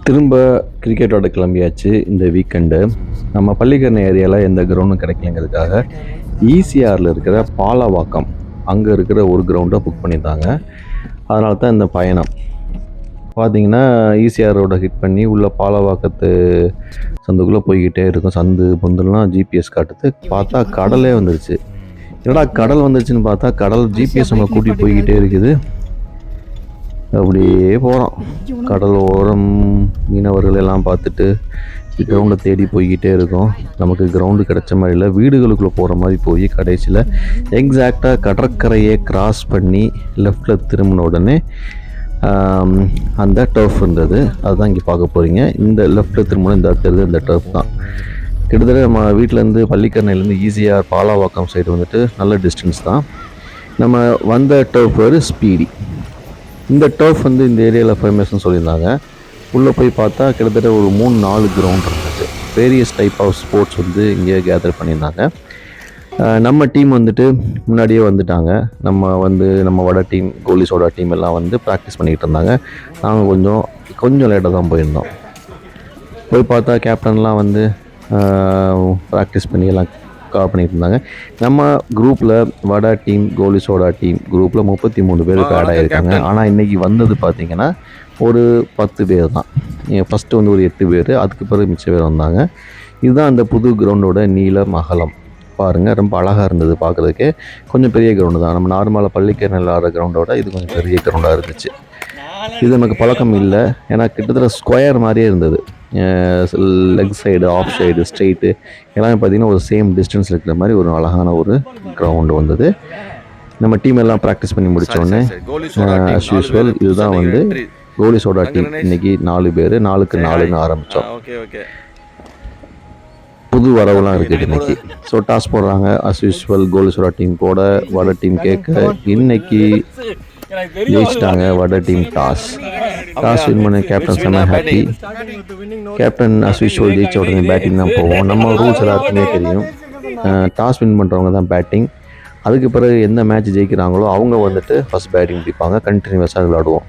திரும்ப கிரிக்கெட்டோட கிளம்பியாச்சு இந்த வீக்கெண்டு. நம்ம பள்ளிக்கரணை ஏரியாவில் எந்த கிரவுண்டும் கிடைக்கலங்கிறதுக்காக ஈசிஆரில் இருக்கிற பாலவாக்கம் அங்கே இருக்கிற ஒரு கிரவுண்டை புக் பண்ணியிருந்தாங்க. அதனால தான் இந்த பயணம். பார்த்தீங்கன்னா ஈசிஆர் ரோடை ஹிட் பண்ணி உள்ள பாலவாக்கத்து சந்துக்குள்ளே போய்கிட்டே இருக்கும். சந்து பொந்துலாம் ஜிபிஎஸ் காட்டுது. பார்த்தா கடலே வந்துருச்சு. என்னடா கடல் வந்துருச்சுன்னு பார்த்தா கடல் ஜிபிஎஸ் நம்ம கூட்டிகிட்டு போய்கிட்டே இருக்குது. அப்படியே போகிறோம். கடல் ஓரம் மீனவர்கள் எல்லாம் பார்த்துட்டு கிரவுண்டை தேடி போய்கிட்டே இருக்கோம். நமக்கு கிரவுண்டு கிடைச்ச மாதிரி இல்லை, வீடுகளுக்குள்ளே போகிற மாதிரி போய் கடைசியில் எக்ஸாக்டாக கடற்கரையை கிராஸ் பண்ணி லெஃப்டில் திரும்பின உடனே அந்த டர்ஃப் இருந்தது. அதுதான் இங்கே பார்க்க போகிறீங்க. இந்த லெஃப்ட்டில் திரும்பின இந்த தெரிஞ்ச இந்த டர்ஃப் தான். கிட்டத்தட்ட நம்ம வீட்டிலேருந்து பள்ளிக்கரணையிலேருந்து ஈஸியாக பாலாவாக்கம் சைடு வந்துட்டு நல்ல டிஸ்டன்ஸ் தான். நம்ம வந்த டர்ஃப் வேறு ஸ்பீடி. இந்த டர்ஃப் வந்து இந்த ஏரியாவில் ஃபேமஸ்ன்னு சொல்லியிருந்தாங்க. உள்ளே போய் பார்த்தா கிட்டத்தட்ட ஒரு 3-4 கிரவுண்ட் இருந்துச்சு. வேரியஸ் டைப் ஆஃப் ஸ்போர்ட்ஸ் வந்து இங்கே கேதர் பண்ணியிருந்தாங்க. நம்ம டீம் வந்துட்டு முன்னாடியே வந்துட்டாங்க. நம்ம வட டீம், கோலி சோடா டீம் எல்லாம் வந்து ப்ராக்டிஸ் பண்ணிக்கிட்டு இருந்தாங்க. நாங்கள் கொஞ்சம் லேட்டாக தான் போயிருந்தோம். போய் பார்த்தா கேப்டன்லாம் வந்து ப்ராக்டிஸ் பண்ணி எல்லாம் கவர் பண்ணிட்டு இருந்தாங்க. நம்ம குரூப்பில் வட டீம், கோலி சோடா டீம் குரூப்பில் 33 பேர் இப்போ ஆட் ஆகியிருக்காங்க. ஆனால் இன்றைக்கி வந்தது பார்த்திங்கன்னா ஒரு 10 பேர் தான். ஃபஸ்ட்டு வந்து ஒரு 8 பேர், அதுக்கு பிறகு மிச்ச பேர் வந்தாங்க. இதுதான் அந்த புது கிரவுண்டோட நீளம் அகலம் பாருங்கள். ரொம்ப அழகாக இருந்தது பார்க்குறதுக்கே. கொஞ்சம் பெரிய கிரவுண்டு தான். நம்ம நார்மலாக பள்ளிக்கரணையில் ஆடுற கிரவுண்டோட இது கொஞ்சம் பெரிய கிரவுண்டாக இருந்துச்சு. இது நமக்கு பழக்கம் இல்லை, ஏன்னா கிட்டத்தட்ட ஸ்கொயர் மாதிரியே இருந்தது. Leg side, off side, straight எல்லாமே பார்த்திங்கன்னா ஒரு சேம் டிஸ்டன்ஸ் இருக்கிற மாதிரி ஒரு அழகான ஒரு கிரவுண்டு வந்தது. நம்ம டீம் எல்லாம் ப்ராக்டிஸ் பண்ணி முடித்தோடனே ஆஸ் யூஸ்வல் இதுதான் வந்து கோலி சோடா டீம். இன்றைக்கி 4 பேர், 4க்கு 4ன்னு ஆரம்பித்தோம். புது வரவுலாம் இருக்குது இன்றைக்கி. ஸோ டாஸ் போடுறாங்க. ஆஸ் யூஸ்வல் கோலி சோடா டீம் போட வட டீம் கேட்க இன்றைக்கி ஜெயிச்சிட்டாங்க வட டீம். டாஸ் வின் பண்ண கேப்டன் செம்ம ஹாப்பி. கேப்டன் அஸ் யூஷுவல் ஜெயிச்ச உடனே பேட்டிங் தான் போவோம். நம்ம ரூல்ஸ் எல்லாருக்குமே தெரியும். டாஸ் வின் பண்ணுறவங்க தான் பேட்டிங். அதுக்கு பிறகு எந்த மேட்ச் ஜெயிக்கிறாங்களோ அவங்க வந்துட்டு ஃபஸ்ட் பேட்டிங் பிடிப்பாங்க. கண்டினியூஸாக விளையாடுவோம்.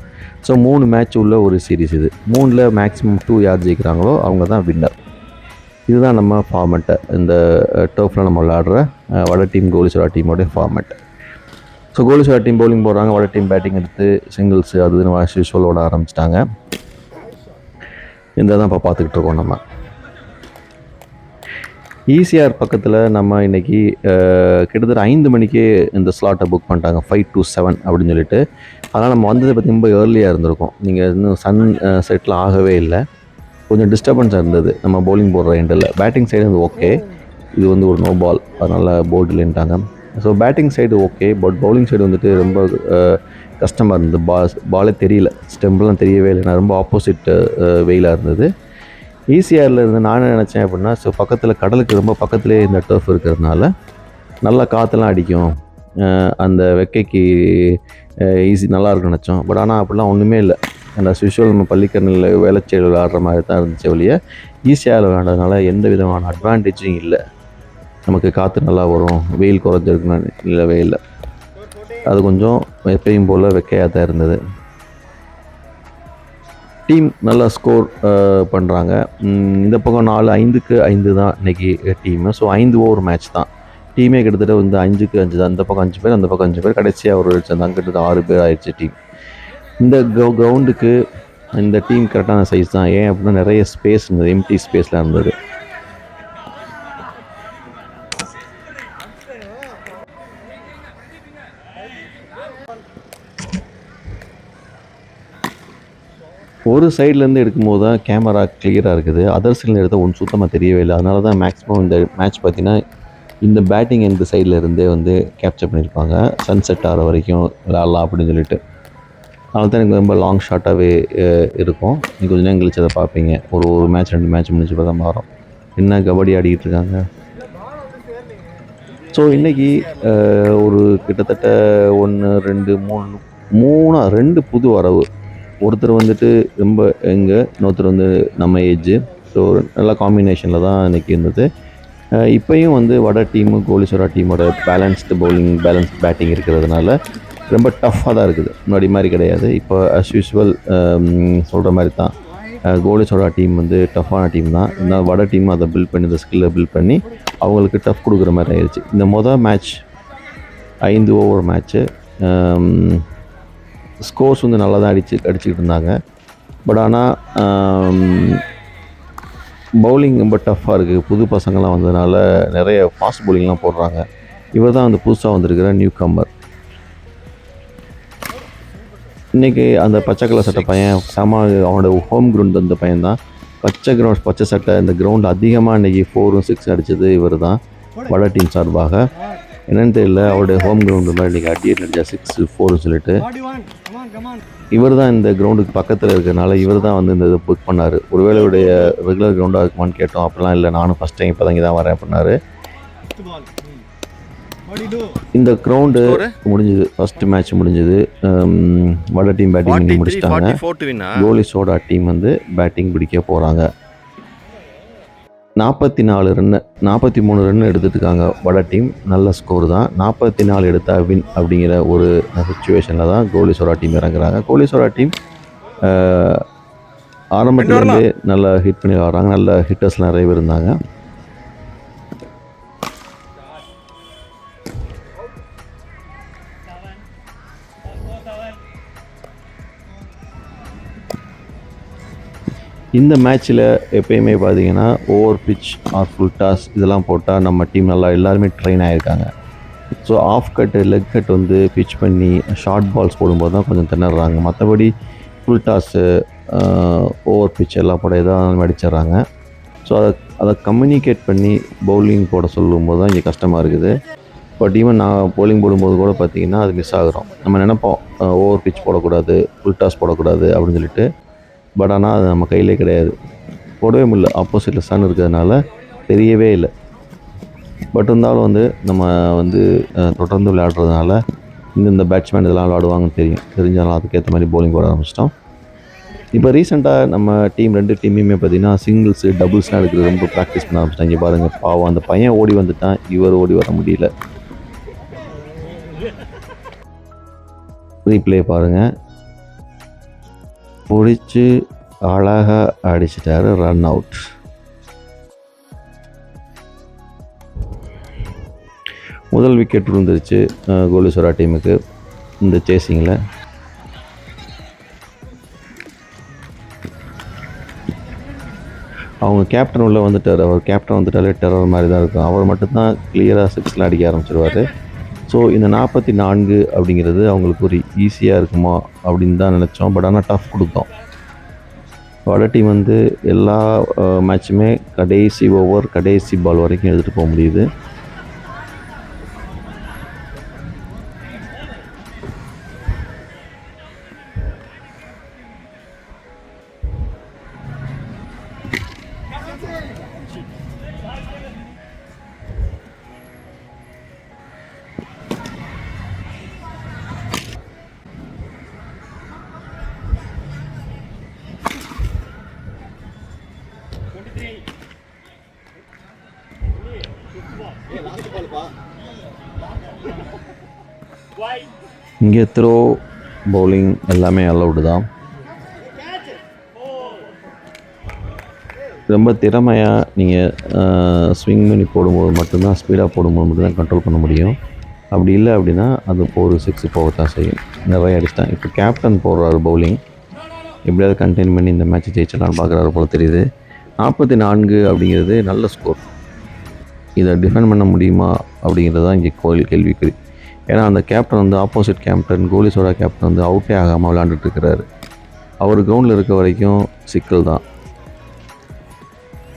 ஸோ 3 மேட்ச் உள்ள ஒரு சீரீஸ் இது. 3ல் மேக்ஸிமம் 2 யார் ஜெயிக்கிறாங்களோ அவங்க தான் வின்னர். இதுதான் நம்ம ஃபார்மெட்டு. இந்த டர்ஃபில் நம்ம விளையாடுற வட டீம் கோலி சோடா டீமோடைய ஃபார்மெட். ஸோ கோலி சோடா டீம் பவுலிங் போடுறாங்க, வட டீம் பேட்டிங் எடுத்து சிங்கிள்ஸு அதுன்னு ஆஸ் யூஷுவல் ஓட ஆரம்பிச்சிட்டாங்க. இந்த தான் இப்போ பார்த்துக்கிட்டு இருக்கோம். நம்ம ஈசிஆர் பக்கத்தில் நம்ம இன்றைக்கி கிட்டத்தட்ட 5 மணிக்கே இந்த ஸ்லாட்டை புக் பண்ணிட்டாங்க, 5 to 7 அப்படின்னு சொல்லிட்டு. அதனால் நம்ம வந்தது பற்றி ரொம்ப ஏர்லியாக இருந்திருக்கும். நீங்கள் இன்னும் சன் செட்டில் ஆகவே இல்லை, கொஞ்சம் டிஸ்டர்பன்ஸாக இருந்தது நம்ம பவுலிங் போடுற எண்டில். பேட்டிங் சைடு வந்து ஓகே, இது வந்து ஒரு நோ பால், அதனால் போர்டு இல்லைன்ட்டாங்க. So batting side okay, but bowling side வந்துட்டு ரொம்ப கஷ்டமாக இருந்தது. பாலே தெரியல, ஸ்டெம்பெலாம் தெரியவே இல்லை. நான் ரொம்ப ஆப்போசிட் வெயிலாக இருந்தது. ஈசிஆரில் இருந்து நான் என்ன நினச்சேன் அப்படின்னா, ஸோ பக்கத்தில் கடலுக்கு ரொம்ப பக்கத்துலேயே இந்த டர்ஃப் இருக்கிறதுனால நல்லா காற்றெல்லாம் அடிக்கும், அந்த வெக்கைக்கு ஈஸி நல்லாயிருக்குன்னு நினச்சோம். பட் ஆனால் அப்படிலாம் ஒன்றுமே இல்லை. அந்த யூஷுவல் நம்ம பள்ளிக்கரணையில் வேளச்சேரி விளையாடுற மாதிரி தான் இருந்துச்சு ஒழிய ஈசிஆரில் விளையாடுறதுனால எந்த விதமான அட்வான்டேஜும் இல்லை. நமக்கு காற்று நல்லா வரும், வெயில் குறைஞ்சிருக்குன்னு இல்லவே இல்லை. அது கொஞ்சம் எப்பயும் போல் வெக்கையாக தான் இருந்தது. டீம் நல்லா ஸ்கோர் பண்ணுறாங்க. இந்த பக்கம் 4-5க்கு 5 தான் இன்றைக்கி டீமு. ஸோ 5 ஓவர் மேட்ச் தான். டீமே கிட்டத்தட்ட வந்து 5க்கு 5 தான். இந்த பக்கம் 5 பேர், அந்த பக்கம் 5 பேர், கடைசியாக ஒரு தான் கிட்டத்தட்ட 6 பேர் ஆயிடுச்சு டீம். இந்த கிரவுண்டுக்கு இந்த டீம் கரெக்டான சைஸ் தான். ஏன் அப்படின்னா நிறைய ஸ்பேஸ் இருந்தது, எம்டி ஸ்பேஸில் இருந்தது. ஒரு சைட்லேருந்து எடுக்கும்போது தான் கேமரா கிளியராக இருக்குது, அதர் சைடில் எடுத்தால் ஒன்று சுத்தமாக தெரியவே இல்லை. அதனால தான் மேக்ஸிமம் இந்த மேட்ச் பார்த்திங்கன்னா இந்த பேட்டிங் இந்த சைடில் இருந்தே வந்து கேப்சர் பண்ணியிருப்பாங்க. சன்செட் ஆகிற வரைக்கும் விளாட்லாம் அப்படின்னு சொல்லிட்டு. அதனால தான் எனக்கு ரொம்ப லாங் ஷார்ட்டாகவே இருக்கும். நீங்கள் கொஞ்சம் நேரம் கழிச்சு அதை பார்ப்பீங்க. ஒரு மேட்ச் 2 மேட்ச் முடிஞ்சு பார்த்தா மாறும். என்ன கபடி ஆடிக்கிட்டு இருக்காங்க. ஸோ இன்றைக்கி ஒரு கிட்டத்தட்ட 1 2 3 2 புது வரவு. ஒருத்தர் வந்துட்டு ரொம்ப இன்னொருத்தர் வந்து நம்ம ஏஜ். ஸோ நல்ல காம்பினேஷனில் தான் இன்றைக்கி இருந்தது. இப்போயும் வந்து வட டீமு கோலி சோடா டீமோட பேலன்ஸ்டு பவுலிங், பேலன்ஸ்டு பேட்டிங் இருக்கிறதுனால ரொம்ப டஃப்பாக தான் இருக்குது. முன்னாடி மாதிரி கிடையாது. இப்போ அஸ் யூஸ்வல் சொல்கிற மாதிரி தான் கோலிஸோட டீம் வந்து டஃப்பான டீம் தான். இருந்தாலும் வட டீம் அதை பில்ட் பண்ணி இந்த ஸ்கில்லை பில்ட் பண்ணி அவங்களுக்கு டஃப் கொடுக்குற மாதிரி ஆயிடுச்சு. இந்த மொதல் மேட்ச் 5 ஓவர் மேட்ச்சு. ஸ்கோர்ஸ் வந்து நல்லா தான் அடிச்சுக்கிட்டு இருந்தாங்க. பட் ஆனால் பவுலிங் ரொம்ப டஃப்பாக இருக்குது. புது பசங்கள்லாம் வந்ததுனால நிறைய ஃபாஸ்ட் பவுலிங்லாம் போடுறாங்க. இவர் தான் வந்து புதுசாக வந்திருக்கிற நியூ கம்மர். இன்றைக்கி அந்த பச்சை கலர் சட்டை பையன் அவனோட ஹோம் கிரவுண்ட் அந்த பையன் தான். பச்சை சட்டை இந்த கிரவுண்ட் அதிகமாக இன்றைக்கி 4 6 அடித்தது இவர் தான் வட டீம் சார்பாக. என்னென்னு தெரியல, அவருடைய ஹோம் கிரவுண்டு மாதிரி இன்றைக்கி அடியர் அடிச்சா 6 4 சொல்லிட்டு இவர் தான் இந்த கிரவுண்டுக்கு பக்கத்தில் இருக்கிறனால இவர் தான் வந்து இந்த இதை புக் பண்ணார். ஒருவேளை இவருடைய ரெகுலர் கிரவுண்டாக இருக்குமான்னு கேட்டோம். அப்படிலாம் இல்லை, நானும் ஃபஸ்ட் டைம் இப்போ தான் இங்கே தான் வரேன் அப்படின்னாரு. இந்த கிரவுண்டு முடிஞ்சுது, ஃபர்ஸ்ட் மேட்ச் முடிஞ்சுது. வட டீம் பேட்டிங் முடிச்சிட்டாங்க. கோலிஸோட டீம் வந்து பேட்டிங் பிடிக்க போகிறாங்க. 43 ரன் எடுத்துட்டுருக்காங்க வட டீம். நல்ல ஸ்கோர் தான். 44 எடுத்தா வின் அப்படிங்கிற ஒரு சுச்சுவேஷனில் தான் கோலிஸோட டீம் இறங்குறாங்க. கோலிஸோட டீம் ஆரம்பத்துலேருந்தே நல்லா ஹிட் பண்ணி வர்றாங்க. நல்ல ஹிட்டர்ஸ்லாம் நிறைய பேர் இருந்தாங்க. இந்த மேட்ச்சில் எப்பயுமே பார்த்தீங்கன்னா over pitch or full toss இதெல்லாம் போட்டால் நம்ம டீம் நல்லா எல்லாருமே ட்ரெயின் ஆகிருக்காங்க. So off cut leg cut வந்து பிச் பண்ணி ஷார்ட் பால்ஸ் போடும்போது தான் கொஞ்சம் திணறாங்க. மற்றபடி ஃபுல் டாஸு ஓவர் பிச் எல்லாம் போட எதாவது அடிச்சிட்றாங்க. ஸோ அதை கம்யூனிகேட் பண்ணி பவுலிங் போட சொல்லும்போது தான் இங்கே கஷ்டமாக இருக்குது. பட் ஈவன் நான் பவுலிங் போடும்போது கூட பார்த்திங்கன்னா அது மிஸ் ஆகுறோம். நம்ம நினைப்போம் ஓவர் பிச் போடக்கூடாது, ஃபுல் டாஸ் போடக்கூடாது அப்படின்னு சொல்லிட்டு. பட் ஆனால் அது நம்ம கையிலே கிடையாது, போடவே முடியல. ஆப்போசிட்டில் சன் இருக்கிறதுனால தெரியவே இல்லை. பட் இருந்தாலும் வந்து நம்ம வந்து தொடர்ந்து விளையாடுறதுனால இந்த பேட்ஸ்மேன் இதெல்லாம் விளையாடுவாங்கன்னு தெரிஞ்சாலும் அதுக்கேற்ற மாதிரி பவுலிங் போட ஆரம்பிச்சிட்டோம். இப்போ ரீசெண்டாக நம்ம டீம் 2 டீமுமே பார்த்திங்கன்னா சிங்கிள்ஸு டபுள்ஸ்லாம் எடுக்கிறது ரொம்ப ப்ராக்டிஸ் பண்ண ஆரம்பிச்சிட்டாங்க. இங்கே பாருங்கள், பாவம் அந்த பையன் ஓடி வந்துட்டான், இவர் ஓடி வர முடியல. ரீப்ளே பாருங்கள், பிடிச்சி அழகாக அடிச்சிட்டாரு, ரன் அவுட். முதல் விக்கெட் விழுந்துருச்சு கோலிஸோரா டீமுக்கு இந்த சேசிங்கில். அவங்க கேப்டன் உள்ளே வந்துட்டார். அவர் கேப்டன் வந்துட்டாலே டெரர் மாதிரி தான் இருக்கும். அவர் மட்டும்தான் கிளியராக 6 அடிக்க ஆரம்பிச்சிருவார். ஸோ இந்த 44 அப்படிங்கிறது அவங்களுக்கு ஒரு ஈஸியாக இருக்குமா அப்படின்னு தான் நினச்சோம். பட் ஆனால் டஃப் கொடுத்தோம். வட டீம் வந்து எல்லா மேட்சுமே கடைசி ஓவர் கடைசி பால் வரைக்கும் எடுத்துகிட்டு போக முடியுது. இங்கே த்ரோ பவுலிங் எல்லாமே அலவுடு தான். ரொம்ப திறமையாக நீங்கள் ஸ்விங் பண்ணி போடும்போது மட்டும்தான், ஸ்பீடாக போடும்போது மட்டும்தான் கண்ட்ரோல் பண்ண முடியும். அப்படி இல்லை அப்படின்னா அது ஒரு 6 போகத்தான் செய்யும். நிறைய அடிச்சிட்டான். இப்போ கேப்டன் போடுறாரு பவுலிங், எப்படியாவது கண்டெயின் பண்ணி இந்த மேட்ச்சை ஜெயிச்சலான்னு பார்க்குறாரு போல் தெரியுது. 44 அப்படிங்கிறது நல்ல ஸ்கோர். இதை டிஃபெண்ட் பண்ண முடியுமா அப்படிங்கிறது தான் இங்கே கேள்விக்குறி. ஏன்னா அந்த கேப்டன் வந்து ஆப்போசிட் கேப்டன் கோலிஸோட கேப்டன் வந்து அவுட்டே ஆகாமல் விளையாண்டுட்டுருக்கிறாரு. அவர் கிரவுண்டில் இருக்க வரைக்கும் சிக்கல் தான்.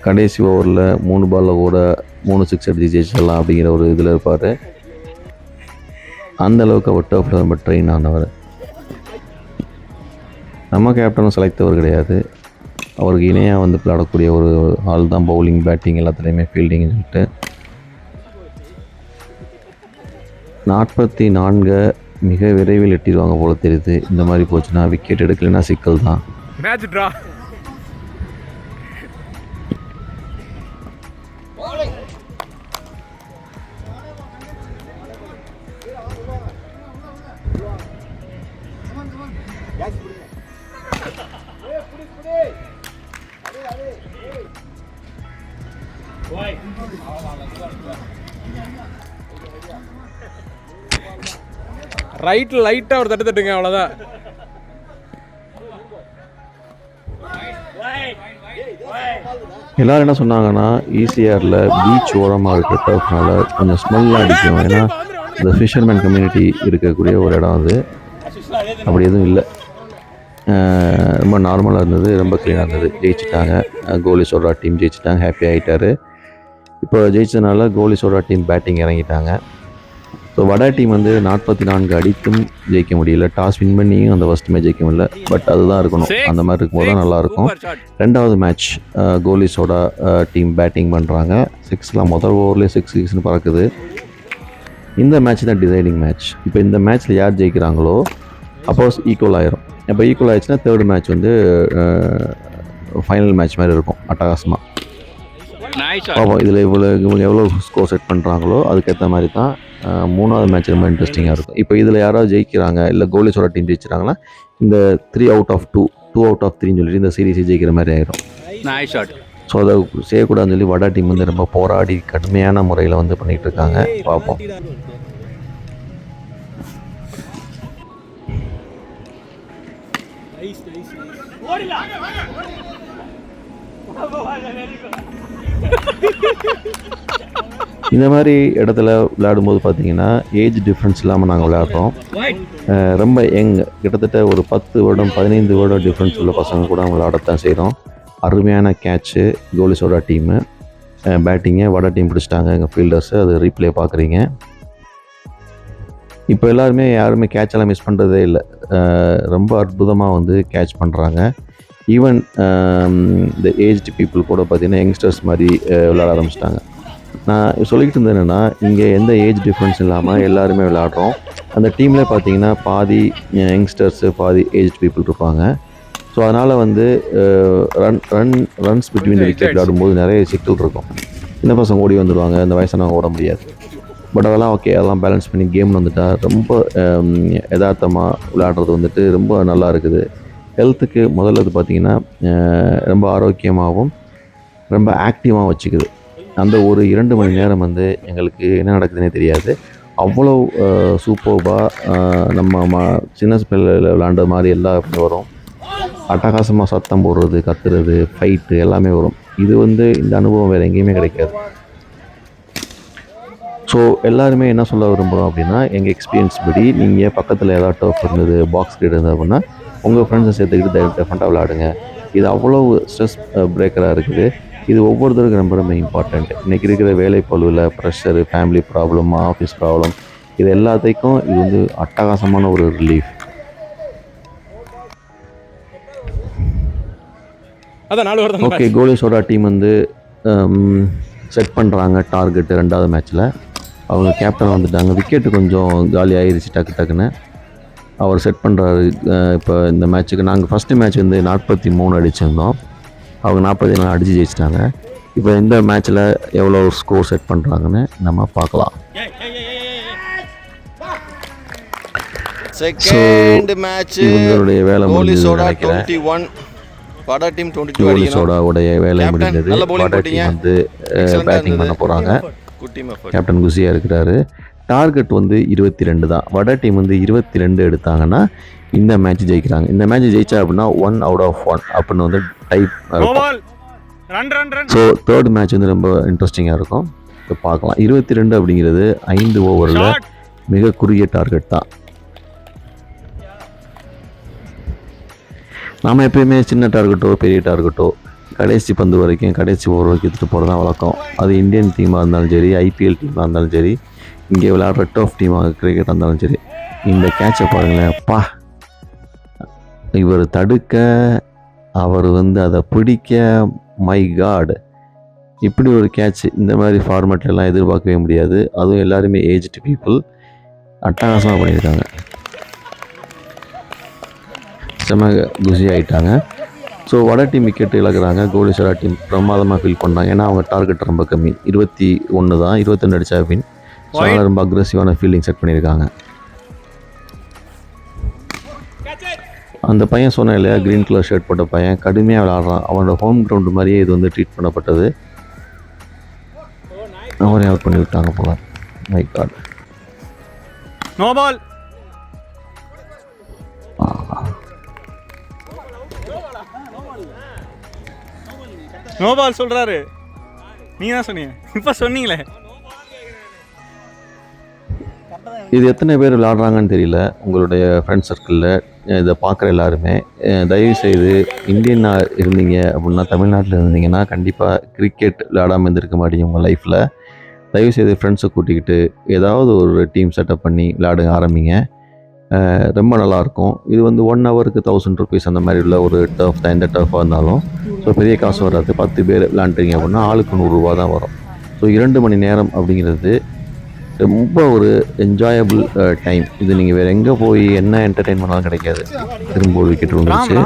கடைசி ஓவரில் 3 பாலில் கூட 3 6 அடித்து ஜெயிச்சிடலாம் அப்படிங்கிற ஒரு இதில் இருப்பார். அந்தளவுக்கு அவர் டஃப்பில் ரொம்ப ட்ரெயின் ஆனவர். நம்ம கேப்டனும் செலக்டவர் கிடையாது. அவருக்கு இணையாக வந்து விளையாடக்கூடிய ஒரு ஆள் தான். பவுலிங் பேட்டிங் எல்லாத்துலேயுமே ஃபீல்டிங்னு சொல்லிட்டு 44 மிக விரைவில் எட்டிடுவாங்க போல தெரியுது. இந்த மாதிரி போச்சுன்னா விக்கெட் எடுக்கலைன்னா சிக்கல் தான். Match draw. ரைட்டில் லைட்டாக ஒரு தட்டு தட்டுங்க, அவ்வளோதான். எல்லோரும் என்ன சொன்னாங்கன்னா ஈசிஆரில் பீச் ஓரமாக இருக்கிற டர்ஃப்னால கொஞ்சம் ஸ்மெல்லாம் அடிக்கும். ஏன்னா இந்த ஃபிஷர்மேன் கம்யூனிட்டி இருக்கக்கூடிய ஒரு இடம் அது. அப்படி எதுவும் இல்லை, ரொம்ப நார்மலாக இருந்தது, ரொம்ப க்ளீனாக இருந்தது. ஜெயிச்சிட்டாங்க, கோலி சோடா டீம் ஜெயிச்சிட்டாங்க, ஹாப்பி ஆகிட்டார். இப்போ ஜெயிச்சதுனால கோலி சோடா டீம் பேட்டிங் இறங்கிட்டாங்க. ஸோ வடா டீம் வந்து 44 அடித்தும் ஜெயிக்க முடியல, டாஸ் வின் பண்ணியும் அந்த ஃபஸ்ட் மேட்ச் ஜெயிக்க முடியல. பட் அதுதான் இருக்கணும், அந்த மாதிரி இருக்கும்போது தான் நல்லாயிருக்கும். ரெண்டாவது மேட்ச் கோலி சோடா டீம் பேட்டிங் பண்ணுறாங்க. 6 முதல் ஓவர்லேயே 6 பறக்குது. இந்த மேட்ச் தான் டிசைடிங் மேட்ச். இப்போ இந்த மேட்ச்சில் யார் ஜெயிக்கிறாங்களோ அப்போஸ் ஈக்குவல் ஆயிரும். இப்போ ஈக்குவல் ஆயிடுச்சுன்னா தேர்ட் மேட்ச் வந்து ஃபைனல் மேட்ச் மாதிரி இருக்கும், அட்டகாசமாக. பாப்போம் இதில் இவங்க எவ்வளோ ஸ்கோர் செட் பண்ணுறாங்களோ அதுக்கேற்ற மாதிரி தான் மூணாவது மேட்ச் ரொம்ப இன்ட்ரெஸ்டிங்காக இருக்கும். இப்போ இதில் யாராவது ஜெயிக்கிறாங்க, இல்லை கோலிஸோட டீம் ஜெயிச்சிட்டாங்கன்னா இந்த 3 out of 2 out of 3 சொல்லிட்டு இந்த சீரீஸை ஜெயிக்கிற மாதிரி ஆயிரும். ஸோ அதை செய்யக்கூடாதுன்னு சொல்லி வடா டீம் வந்து ரொம்ப போராடி கடுமையான முறையில் வந்து பண்ணிகிட்டு இருக்காங்க. பார்ப்போம். இந்த மாதிரி இடத்துல விளையாடும்போது பார்த்தீங்கன்னா ஏஜ் டிஃப்ரென்ஸ் இல்லாமல் நாங்கள் விளையாடுறோம். ரொம்ப கிட்டத்தட்ட ஒரு 10 வருடம் 15 வருடம் டிஃப்ரென்ஸ் உள்ள பசங்க கூட விளையாடத்தான் செய்கிறோம். அருமையான கேட்ச்சு கோலிஸோட டீமு. பேட்டிங்கை வட டீம் பிடிச்சிட்டாங்க எங்கள் ஃபீல்டர்ஸு. அது ரீப்ளே பார்க்குறீங்க. இப்போ யாருமே கேட்செல்லாம் மிஸ் பண்ணுறதே இல்லை. ரொம்ப அற்புதமாக வந்து கேட்ச் பண்ணுறாங்க. ஈவன் இந்த ஏஜ்டு பீப்புள் கூட பார்த்திங்கன்னா யங்ஸ்டர்ஸ் மாதிரி விளையாட ஆரம்பிச்சிட்டாங்க. நான் சொல்லிக்கிட்டு இருந்தேன் என்னென்னா, இங்கே எந்த ஏஜ் டிஃப்ரென்ஸ் இல்லாமல் எல்லாருமே விளையாடுறோம். அந்த டீமில் பார்த்தீங்கன்னா பாதி யங்ஸ்டர்ஸு பாதி ஏஜ் பீப்புள் இருப்பாங்க. ஸோ அதனால் வந்து ரன்ஸ் பிட்வீன் விக்கெட் விளையாடும்போது நிறைய சிக்கல் இருக்கும். சின்ன பசங்க ஓடி வந்துடுவாங்க, இந்த வயசானவங்க ஓட முடியாது. பட் அதெல்லாம் ஓகே, அதெல்லாம் பேலன்ஸ் பண்ணி கேம்னு வந்துட்டால் ரொம்ப யதார்த்தமாக விளையாடுறது வந்துட்டு ரொம்ப நல்லா இருக்குது. ஹெல்த்துக்கு முதல்ல அது பார்த்திங்கன்னா ரொம்ப ஆரோக்கியமாகவும் ரொம்ப ஆக்டிவாகவும் வச்சுக்குது. அந்த ஒரு 2 மணி நேரம் வந்து எங்களுக்கு என்ன நடக்குதுன்னே தெரியாது. அவ்வளோ சூப்பர்பாக நம்ம சின்ன பிள்ளையில் விளையாண்ட மாதிரி எல்லாமே வரும். அட்டகாசமாக சத்தம் போடுறது, கத்துறது, ஃபைட்டு எல்லாமே வரும். இது வந்து இந்த அனுபவம் வேறு எங்கேயுமே கிடைக்காது. ஸோ எல்லாருமே என்ன சொல்ல விரும்புகிறோம் அப்படின்னா, எங்கள் எக்ஸ்பீரியன்ஸ் படி நீங்கள் பக்கத்தில் ஏதாவது டர்ஃப் இருந்தது, பாக்ஸ் கிரேட் இருந்தது அப்படின்னா உங்கள் ஃப்ரெண்ட்ஸை சேர்த்துக்கிட்டு டெஃபரெண்ட்டாக விளையாடுங்க. இது அவ்வளோ ஸ்ட்ரெஸ் பிரேக்கராக இருக்குது. இது ஒவ்வொருத்தருக்கும் ரொம்ப ரொம்ப இம்பார்ட்டண்ட். இன்றைக்கி இருக்கிற வேலை பளுவில், pressure, family problem, office problem, இது எல்லாத்துக்கும் இது வந்து அட்டகாசமான ஒரு ரிலீஃப். ஓகே, கோலிஸோட டீம் வந்து செட் பண்ணுறாங்க டார்கெட்டு. 2வது மேட்ச்சில் அவங்க கேப்டன் வந்துட்டாங்க. விக்கெட்டு கொஞ்சம் காலி ஆகிடுச்சு டக்குன்னு. அவர் செட் பண்ணுறாரு. இப்போ இந்த மேட்ச்சுக்கு நாங்கள் ஃபஸ்ட்டு மேட்ச் வந்து 43 அடிச்சிருந்தோம். அவங்க 44 அடித்து ஜெயிச்சிட்டாங்க. இப்போ இந்த மேட்ச்சில் எவ்வளோ ஸ்கோர் செட் பண்ணுறாங்கன்னு நம்ம பார்க்கலாம். செகண்ட் மேட்ச் இவங்களுடைய வேலை முடிஞ்சது நினைக்கிறேன். கோலிஸோடாவுடைய வேலை முடிஞ்சது. வடா டீம் வந்து பேட்டிங் பண்ண போகிறாங்க. கேப்டன் குஷியாக இருக்கிறாரு. டார்கெட் வந்து 22 தான். வடா டீம் வந்து 22 எடுத்தாங்கன்னா இந்த மேட்ச் ஜெயிக்கிறாங்க. இந்த மேட்ச் ஜெயிச்சா அப்படின்னா 1 out of 1 அப்படின்னு வந்து டைப். ஸோ தேர்ட் மேட்ச் வந்து ரொம்ப இன்ட்ரெஸ்டிங்காக இருக்கும். இப்போ பார்க்கலாம். 22 அப்படிங்கிறது 5 ஓவரில் மிக குறுகிய டார்கெட் தான். நாம் எப்பயுமே சின்ன டார்கெட்டோ பெரிய டார்கெட்டோ கடைசி பந்து வரைக்கும், கடைசி ஓவர் வரைக்கும் எடுத்துகிட்டு போகிறது தான் வழக்கம். அது இந்தியன் டீமாக இருந்தாலும் சரி, ஐபிஎல் டீமாக இருந்தாலும் சரி, இங்கே விளையாடுற டஃப் டீமாக கிரிக்கெட்டாக இருந்தாலும் சரி. இந்த கேட்சை பாருங்களேன், இவர் தடுக்க, அவர் வந்து அதை பிடிக்க, மை காட், இப்படி ஒரு கேட்ச் இந்த மாதிரி ஃபார்மேட்லாம் எதிர்பார்க்கவே முடியாது. அதுவும் எல்லாருமே ஏஜ்டு பீப்புள் அட்டகாசமாக பண்ணியிருக்காங்க. செம குஷி ஆகிட்டாங்க. ஸோ வட டீம் விக்கெட் இழக்கிறாங்க. கோலிஸோட டீம் பிரமாதமாக ஃபீல் பண்ணாங்க. ஏன்னா அவங்க டார்கெட் ரொம்ப கம்மி, 21 தான். 22 அடித்தா வின். ஸோ அதனால் ரொம்ப அக்ரெசிவான ஃபீல்டிங் செட் பண்ணியிருக்காங்க. அந்த பையன் சொன்னேன் இல்லையா, க்ரீன் கலர் ஷர்ட் போட்ட பையன் கடுமையாக விளாட்றான். அவனோட ஹோம் கிரவுண்டு மாதிரியே இது வந்து ட்ரீட் பண்ணப்பட்டது. அவரே அவுட் பண்ணி விட்டாங்க போல. My God. No ball. No ball சொல்றாரு. நீங்க தான் சொன்னீங்க, இப்போ சொன்னீங்களே. இது எத்தனை பேர் விளாட்றாங்கன்னு தெரியல உங்களுடைய ஃப்ரெண்ட்ஸ் சர்க்கிளில். இதை பார்க்குற எல்லாருமே தயவுசெய்து இந்தியனாக இருந்தீங்க அப்படின்னா, தமிழ்நாட்டில் இருந்தீங்கன்னா கண்டிப்பாக கிரிக்கெட் விளையாடாமல் இருந்திருக்க மாட்டீங்க உங்கள் லைஃப்பில். தயவுசெய்து ஃப்ரெண்ட்ஸை கூட்டிக்கிட்டு ஏதாவது ஒரு டீம் செட்டப் பண்ணி விளையாடுங்க, ஆரம்பிங்க. ரொம்ப நல்லாயிருக்கும். இது வந்து 1 ஹவருக்கு 1000 ருபீஸ் அந்த மாதிரி உள்ள ஒரு டர்ஃப் தான், எந்த டர்ஃபாக இருந்தாலும். ஸோ பெரிய காசு வராது. 10 பேர் விளாண்டுறீங்க அப்படின்னா ஆளுக்கு 100 ரூபா தான் வரும். ஸோ 2 மணி நேரம் அப்படிங்கிறது ரொம்ப ஒரு என்ஜாயபிள் டைம். இது நீங்கள் வேறு எங்கே போய் என்ன என்டர்டெயின்மெண்ட்லாம் கிடைக்காது. திரும்ப ஒரு விக்கெட் விழுந்துச்சு.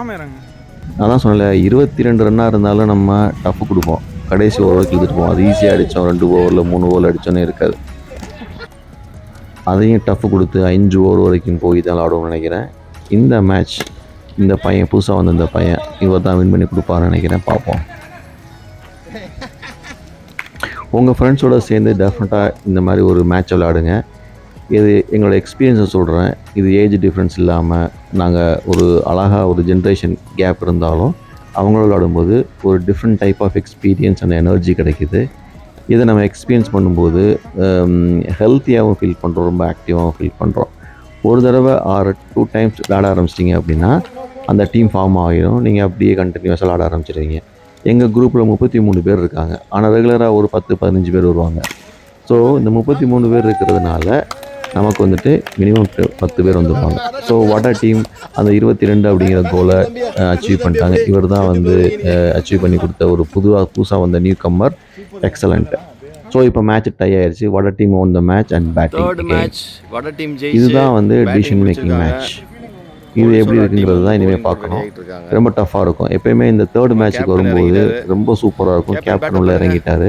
அதான் சொன்னல, 22 ரன்னாக இருந்தாலும் நம்ம டஃப் கொடுப்போம். கடைசி ஓவருக்கு இழுத்துட்டு போவோம். அது ஈஸியாக அடித்தோம், 2 ஓவரில் 3 ஓவரில் அடித்தோன்னே இருக்காது. அதையும் டஃப் கொடுத்து 5 ஓவர் வரைக்கும் போய் தான் விளாடுவோம்னு நினைக்கிறேன். இந்த மேட்ச் இந்த பையன் புதுசாக வந்த இந்த பையன் இவர் தான் வின் பண்ணி கொடுப்பாருன்னு நினைக்கிறேன். பார்ப்போம். உங்கள் ஃப்ரெண்ட்ஸோடு சேர்ந்து டெஃபினட்டாக இந்த மாதிரி ஒரு மேட்ச் விளையாடுங்க. இது எங்களோட எக்ஸ்பீரியன்ஸை சொல்கிறேன். இது ஏஜ் டிஃப்ரென்ஸ் இல்லாமல் நாங்கள் ஒரு அழகாக ஒரு ஜென்ரேஷன் கேப் இருந்தாலும் அவங்களோட விளையாடும்போது ஒரு different type of experience and energy கிடைக்கிது. இதை நம்ம எக்ஸ்பீரியன்ஸ் பண்ணும்போது ஹெல்த்தியாகவும் ஃபீல் பண்ணுறோம், ரொம்ப ஆக்டிவாகவும் ஃபீல் பண்ணுறோம். ஒரு தடவை 2 டைம்ஸ் விளையாட ஆரம்பிச்சிட்டிங்க அப்படின்னா அந்த டீம் ஃபார்ம் ஆகிடும். நீங்கள் அப்படியே கண்டினியூஸாக விளையாட ஆரம்பிச்சிடுவீங்க. எங்கள் குரூப்பில் 33 பேர் இருக்காங்க. ஆனால் ரெகுலராக ஒரு 10-15 பேர் வருவாங்க. ஸோ இந்த 33 பேர் இருக்கிறதுனால நமக்கு வந்துட்டு மினிமம் 10 பேர் வந்துடுவாங்க. ஸோ வட டீம் அந்த 22 அப்படிங்கிற கோலை அச்சீவ் பண்ணிட்டாங்க. இவர் தான் வந்து அச்சீவ் பண்ணி கொடுத்த ஒரு புதுசாக வந்த நியூ கம்மர். எக்ஸலண்ட். ஸோ இப்போ மேட்ச் டை ஆயிடுச்சு. வட team own the match and batting. இதுதான் வந்து டிசிஷன் மேக்கிங் மேட்ச். இது எப்படி இருக்குங்கிறது தான் இனிமேல் பார்க்கணும். ரொம்ப டஃப்பாக இருக்கும். எப்போயுமே இந்த 3rd மேட்ச்சுக்கு வரும்போது ரொம்ப சூப்பராக இருக்கும். கேப்டன் உள்ள இறங்கிட்டார்.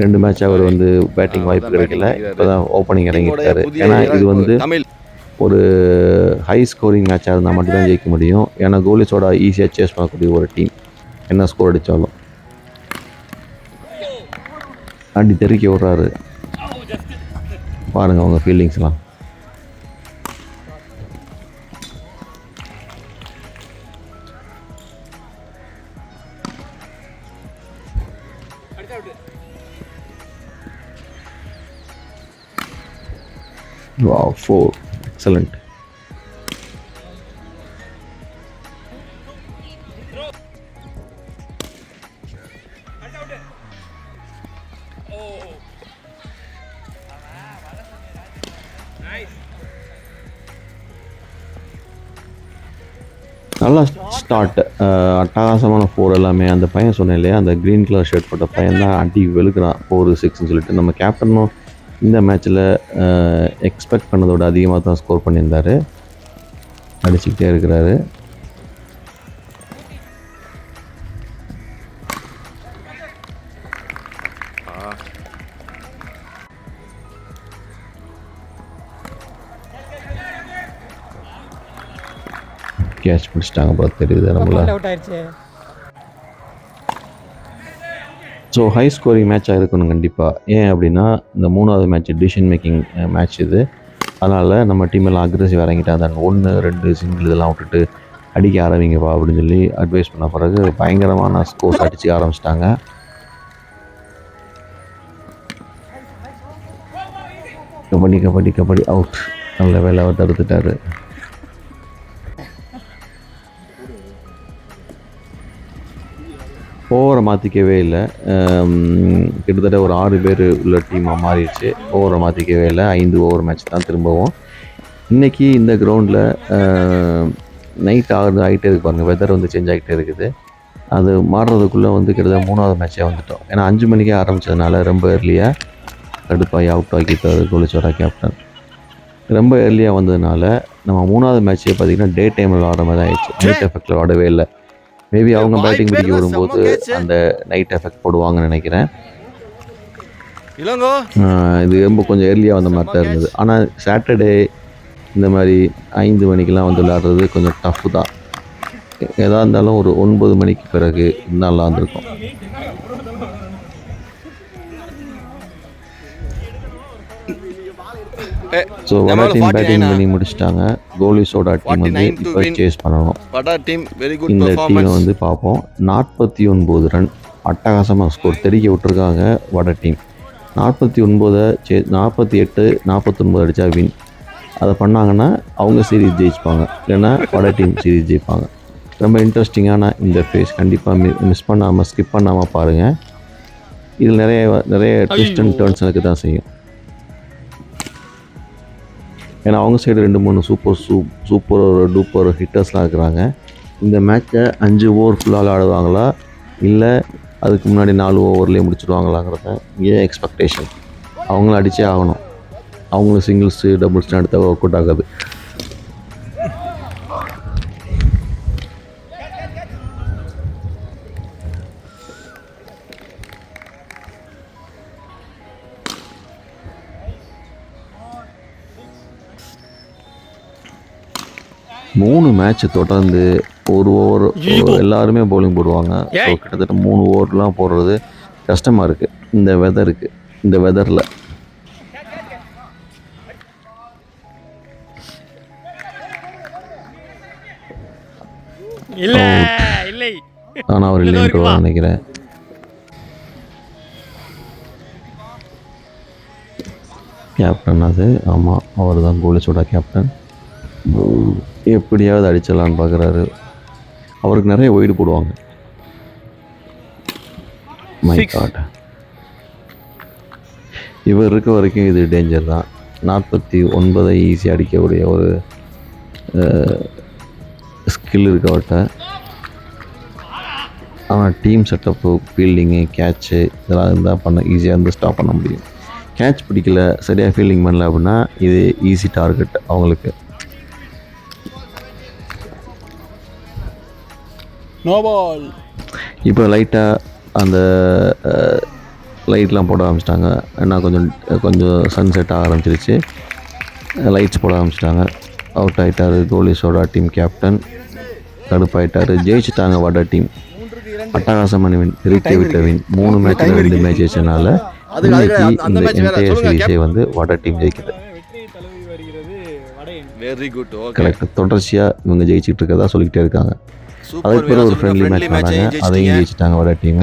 2 மேட்ச் அவர் வந்து பேட்டிங் வாய்ப்பு கிடைக்கல. இப்போ தான் ஓப்பனிங் இறங்கிட்டார். ஏன்னா இது வந்து ஒரு ஹை ஸ்கோரிங் மேட்சாக இருந்தால் மட்டும்தான் ஜெயிக்க முடியும். ஏன்னா கோலிஸோட ஈஸியாக சேஸ் பண்ணக்கூடிய ஒரு டீம் என்ன ஸ்கோர் அடித்தாலும். அடி தெருக்கி விட்றாரு பாருங்கள் அவங்க ஃபீல்டிங்ஸ்லாம். Wow, 4. Excellent. நல்லா ஸ்டார்ட். அட்டகாசமான 4 எல்லாமே. அந்த பையன் சொன்னேன் இல்லையா, அந்த க்ரீன் கலர் ஷர்ட் போட்ட பையன் தான் அடி வெளுக்கிறான் 4-6ன்னு சொல்லிட்டு. நம்ம கேப்டனும் இந்த மேட்ச்சில் எக்ஸ்பெக்ட் பண்ணதோட அதிகமாக தான் ஸ்கோர் பண்ணியிருந்தார். அடிச்சுக்கிட்டே இருக்கிறாரு. கேட்ச் பிடிச்சிட்டாங்க பார்த்து தெரியுது நம்மள. ஸோ ஹை ஸ்கோரிங் மேட்சாக இருக்கணும் கண்டிப்பாக. ஏன் அப்படின்னா இந்த 3வது மேட்ச் டிசிஷன் மேக்கிங் மேட்ச் இது. அதனால் நம்ம டீம் எல்லாம் அக்ரெசிவ் இறங்கிட்டாங்க. 1-2 சிங்கிள் இதெல்லாம் விட்டுட்டு அடிக்க ஆரம்பிங்கப்பா அப்படின்னு சொல்லி அட்வைஸ் பண்ண பிறகு பயங்கரமான ஸ்கோர்ஸ் அடித்து ஆரம்பிச்சிட்டாங்க. கபடி கபடி கபடி அவுட். நல்ல வேலை அவர் தடுத்துட்டார். ஓவரை மாற்றிக்கவே இல்லை. கிட்டத்தட்ட ஒரு 6 பேர் உள்ள டீமாக மாறிடுச்சு. ஓவரை மாற்றிக்கவே இல்லை. 5 ஓவர் மேட்ச் தான் திரும்பவும். இன்றைக்கி இந்த கிரவுண்டில் நைட் ஆகிட்டே இருக்கு பாருங்கள். வெதர் வந்து சேஞ்ச் ஆகிட்டே இருக்குது. அது மாறுறதுக்குள்ளே வந்து கிட்டத்தட்ட 3வது மேட்சே வந்துட்டோம். ஏன்னா 5 மணிக்கே ஆரம்பித்ததுனால ரொம்ப ஏர்லியாக கடுப்பாகி அவுட் ஆக்கிட்டார் கோலிச்சோரா கேப்டன். ரொம்ப ஏர்லியாக வந்ததுனால நம்ம 3வது மேட்ச்சே பார்த்திங்கன்னா டே டைமில் ஆடுற மாதிரி தான் ஆயிடுச்சு. நைட் எஃபெக்டில் ஆடவே இல்லை. மேபி அவங்க பேட்டிங் பிடிக்க வரும்போது அந்த நைட் எஃபெக்ட் போடுவாங்கன்னு நினைக்கிறேன். இது ரொம்ப கொஞ்சம் ஏர்லியாக வந்த மாதிரி தான் இருந்தது. ஆனால் சாட்டர்டே இந்த மாதிரி 5 மணிக்கெலாம் வந்து விளையாடுறது கொஞ்சம் டஃப்பு தான். எதாக இருந்தாலும் ஒரு 9 மணிக்கு பிறகு நல்லா இருந்திருக்கும். ஸோ வட டீம் பேட்டிங் பண்ணி முடிச்சிட்டாங்க. கோலிஸோட டீம் வந்து இப்போ சேஸ் பண்ணணும். இந்த டீமை வந்து பார்ப்போம். 49 ரன் அட்டகாசமாக ஸ்கோர் தெரிய விட்டுருக்காங்க வட டீம். 48 49 அடித்தா வின். அதை பண்ணாங்கன்னா அவங்க சீரீஸ் ஜெயிச்சுப்பாங்க, இல்லைன்னா வட டீம் சீரீஸ் ஜெயிப்பாங்க. ரொம்ப இன்ட்ரெஸ்டிங்கான இந்த ஃபேஸ் கண்டிப்பாக ஸ்கிப் பண்ணாமல் பாருங்கள். இதில் நிறைய ட்விஸ்ட் அண்ட் டர்ன்ஸ் எனக்கு தான் செய்யும். ஏன்னா அவங்க சைடு 2-3 சூப்பர் டூப்பர் ஹிட்டர்ஸ்லாம் இருக்கிறாங்க. இந்த மேட்சை 5 ஓவர் ஃபுல்லாக ஆடுவாங்களா, இல்லை அதுக்கு முன்னாடி 4 ஓவர்லேயே முடிச்சுடுவாங்களாங்கிறத இங்கே எக்ஸ்பெக்டேஷன். அவங்கள அடித்தே ஆகணும். அவங்களும் சிங்கிள்ஸு டபுள்ஸ்லாம் எடுத்தால் ஒர்க் அவுட் ஆகாது. மூணு மேட்ச் தொடர்ந்து ஒரு ஓவர் எல்லாருமே பவுலிங் போடுவாங்க. ஸோ கிட்டத்தட்ட 3 ஓவர்லாம் போடுறது கஷ்டமாக இருக்குது இந்த வெதரில். ஆனால் அவர் இல்லைன்னு நினைக்கிறேன். கேப்டன் அது, ஆமாம் அவர் தான் கோலிஸோட கேப்டன். எப்படியாவது அடிச்சிடலான்னு பார்க்குறாரு. அவருக்கு நிறைய ஒய்டு போடுவாங்க. மை காட், இவர் இருக்க வரைக்கும் இது டேஞ்சர் தான். 49 ஈஸியாக அடிக்கக்கூடிய ஒரு ஸ்கில் இருக்கவர்கிட்ட. ஆனால் டீம் செட்டப்பு, ஃபீல்டிங்கு, கேட்சு இதெல்லாம் இருந்தால் ஈஸியாக இருந்து ஸ்டாப் பண்ண முடியும். கேட்ச் பிடிக்கல, சரியாக ஃபீல்டிங் பண்ணல அப்படின்னா இது ஈஸி டார்கெட் அவங்களுக்கு. No ball. இப்போ லைட்டாக அந்த லைட்லாம் போட ஆரம்பிச்சிட்டாங்க. ஏன்னா கொஞ்சம் சன்செட் ஆக ஆரம்பிச்சிருச்சு. லைட்ஸ் போட ஆரம்பிச்சிட்டாங்க. அவுட் ஆகிட்டார் கோலிஸோட டீம் கேப்டன். கடுப்பாயிட்டார். ஜெயிச்சிட்டாங்க வட டீம். அட்டகாசமான வின், தெரிக்க விட்ட வின். 3 மேட்ச்சில் 2 மேட்ச் ஜெயிச்சனால இன்னைக்கு இந்த என்டையர் சீரீஸே வந்து வட டீம் ஜெயிக்குது. Very good. கரெக்ட். தொடர்ச்சியாக இவங்க ஜெயிச்சுட்டு இருக்கதா சொல்லிக்கிட்டே இருக்காங்க. அதுக்கு பிறகு ஒரு ஃப்ரெண்ட்லி மேட்ச் ஆனாங்க, அதையும் ஜெயிச்சிட்டாங்க வட டீம்.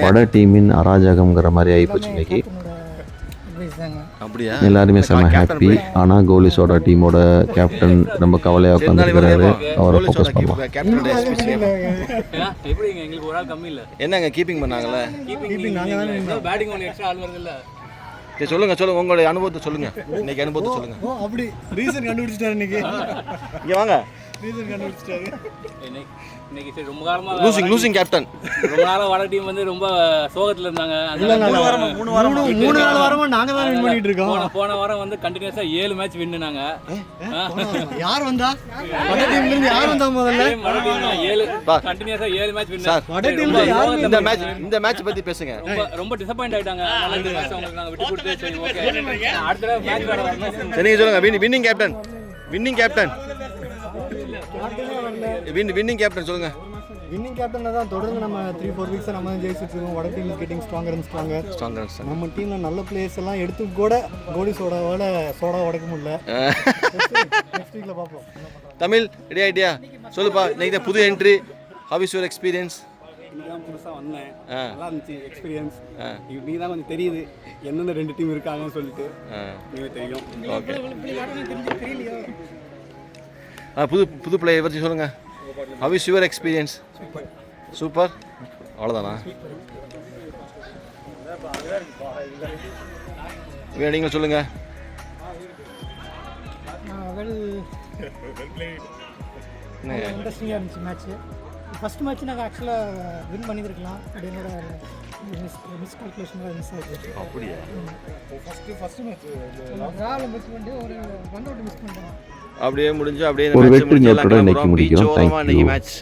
வட டீமின் அராஜகம்ங்கிற மாதிரி ஆகிப்போச்சு இன்னைக்கு. எல்லாருமே செம்ம ஹாப்பி. ஆனால் கோலிஸோட டீமோட கேப்டன் ரொம்ப கவலையாக உட்காந்துருக்கிறாரு. அவரை ஃபோக்கஸ் பண்ணலாம். என்னங்க கீப்பிங் பண்ணாங்கல்ல? சொல்லுங்க உங்களுடைய அனுபவத்தை சொல்லுங்க. இன்னைக்கு அனுபவத்தை சொல்லுங்க. அப்படி ரீசன் கண்டுபிடிச்சிட்டாரு இன்னைக்கு. இங்க வாங்க. ரீசன் கண்டுபிடிச்சிட்டாரு இன்னைக்கு. ரொம்ப காலமா லூசிங் கேப்டன். ரொம்ப நாளா வட டீம் வந்து ரொம்ப சோகத்துல இருந்தாங்க. 3 வாரமா நாங்க தான் வின் பண்ணிட்டு இருக்கோம். போன வாரம் வந்து கண்டினியூஸா 7 மேட்ச் வின்னுனாங்க. யார் வந்தா? வட டீம்ல இருந்து யார் வந்தா முதல்ல? வட டீம் 7 கண்டினியூஸா 7 மேட்ச் வின். வட டீம்ல யார் இந்த மேட்ச் பத்தி பேசுங்க. ரொம்ப டிசப்பாயிண்ட் ஆயிட்டாங்க. அதனால இந்த மேட்ச் உங்களுக்கு நாங்க விட்டு கொடுத்து சரி ஓகே அடுத்த தடவை மேட்ச் விளையாட வரணும். சரி சொல்லுங்க. வின்னிங் கேப்டன் சொல்லுங்க. வின்னிங் கேப்டன்ல தான் தொடர்ந்து நம்ம 3-4 வீக்ஸ் நம்ம தான் ஜெயிச்சிட்டு இருக்கோம். வட டீம் கெட்டிங் ஸ்ட்ராங்கர். நம்ம டீம்ல நல்ல பிளேயர்ஸ் எல்லாம் எடுத்து கூட கோலிஸோட சோடா உடைக்க முடியல. நெக்ஸ்ட் வீக்ல பாப்போம். தமிழ் ரெடி ஆயிட்டியா? சொல்லுப்பா. இன்னைக்கு புது entry. How is your experience? இன்னைக்கு புதுசா வந்தேன். நல்லா இருந்துச்சு எக்ஸ்பீரியன்ஸ். நீ தான் கொஞ்சம் தெரியுது எந்தெந்த 2 டீம் இருக்காங்கன்னு சொல்லிட்டு நீங்க தெரியும். ஓகே. புது பிளேயர் பற்றி சொல்லுங்க. How is your experience? Super. அவ்வளோதானா? நீங்கள் சொல்லுங்க. இன்ட்ரெஸ்டிங்காக இருந்துச்சு மேட்ச்சு. ஃபஸ்ட் மேட்ச் நாங்கள் ஆக்சுவலாக வின் பண்ணியிருக்கலாம். அது என்னோட மிஸ்கால்குலேஷனாக மிஸ் ஆகிடுச்சு. அப்படியா? ஃபஸ்ட்டு மேட்ச் ட்ராவில் மிஸ் பண்ணிட்டு ஒரு 1 அவுட் மிஸ் பண்ணிட்டோம். அப்படியே முடிஞ்சு அப்படியே ஒரு வெற்றி நோட்டோட இன்னைக்கு முடிக்கிறோம். இன்னைக்கு மேட்ச்